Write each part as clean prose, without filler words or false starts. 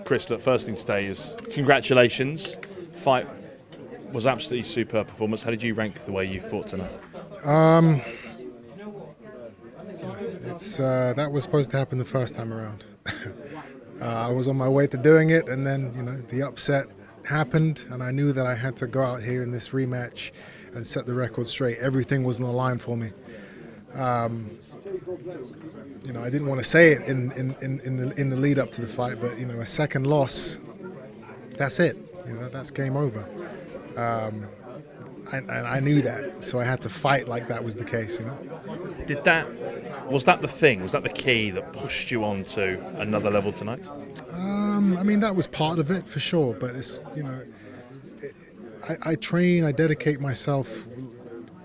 Chris, look, first thing to say is congratulations. Fight was absolutely superb performance. How did you rank the way you fought tonight? That was supposed to happen the first time around. I was on my way to doing it, and then the upset happened, and I knew that I had to go out here in this rematch and set the record straight. Everything was on the line for me. I didn't want to say it in the lead up to the fight, but a second loss, that's it. That's game over. And I knew that, so I had to fight like that was the case. Was that the thing? Was that the key that pushed you on to another level tonight? That was part of it for sure. But it's I train, I dedicate myself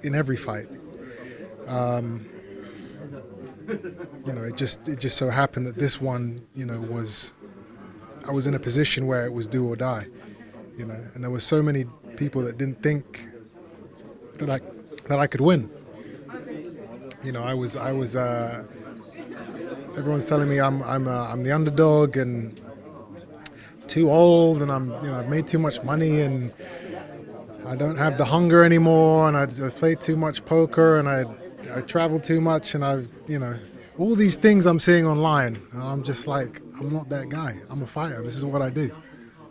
in every fight. It just so happened that this one, I was in a position where it was do or die. And there were so many people that didn't think that I could win. Everyone's telling me I'm the underdog and too old, and I've made too much money and I don't have the hunger anymore, and I play too much poker, and I travel too much, and all these things I'm seeing online, and I'm just like, I'm not that guy. I'm a fighter. This is what I do.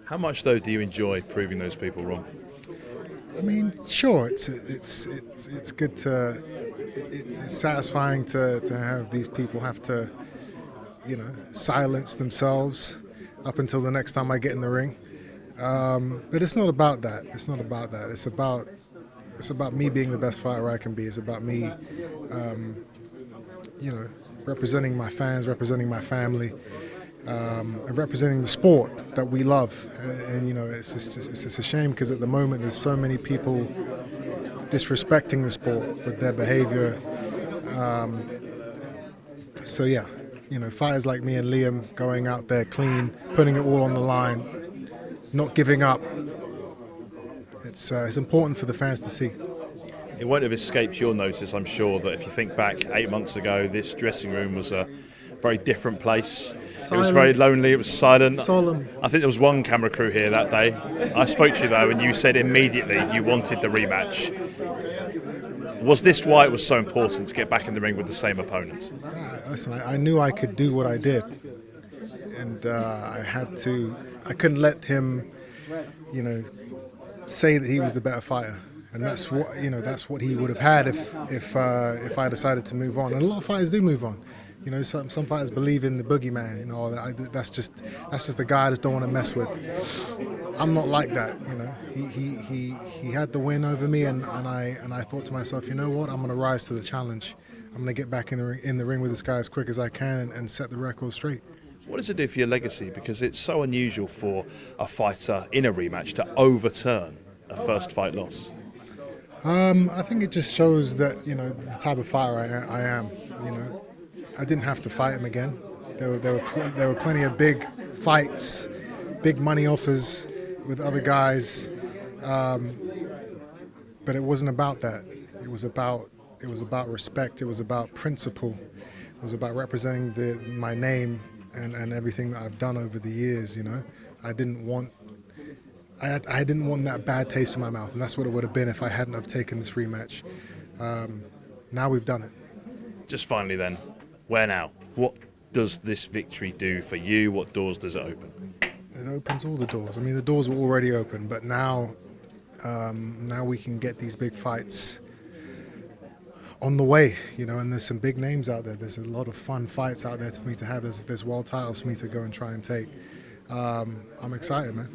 How much though do you enjoy proving those people wrong? Sure, it's good to. It's satisfying to have these people have to, silence themselves up until the next time I get in the ring. But it's not about that. It's not about that. It's about me being the best fighter I can be. It's about me, representing my fans, representing my family, and representing the sport that we love. And it's just a shame because at the moment there's so many people disrespecting the sport with their behavior. Fighters like me and Liam going out there clean, putting it all on the line, not giving up. It's important for the fans to see. It won't have escaped your notice, I'm sure, that if you think back 8 months ago, this dressing room was a very different place. Silent. It was very lonely, it was silent. Solemn. I think there was one camera crew here that day. I spoke to you though, and you said immediately you wanted the rematch. Was this why it was so important to get back in the ring with the same opponent? Listen, I knew I could do what I did, and I couldn't let him, say that he was the better fighter. And that's what he would have had if I decided to move on. And a lot of fighters do move on. Some fighters believe in the boogeyman. That's just the guy I just don't want to mess with. I'm not like that. He had the win over me, and I thought to myself, you know what? I'm going to rise to the challenge. I'm going to get back in the ring with this guy as quick as I can and set the record straight. What does it do for your legacy? Because it's so unusual for a fighter in a rematch to overturn a first fight loss. I think it just shows that the type of fighter I am. I didn't have to fight him again. There were plenty of big fights, big money offers with other guys, but it wasn't about that. It was about respect. It was about principle. It was about representing my name and everything that I've done over the years. I didn't want that bad taste in my mouth, and that's what it would have been if I hadn't have taken this rematch. Now we've done it. Just finally then, where now? What does this victory do for you? What doors does it open? It opens all the doors. The doors were already open, but now we can get these big fights on the way, and there's some big names out there. There's a lot of fun fights out there for me to have. There's world titles for me to go and try and take. I'm excited, man.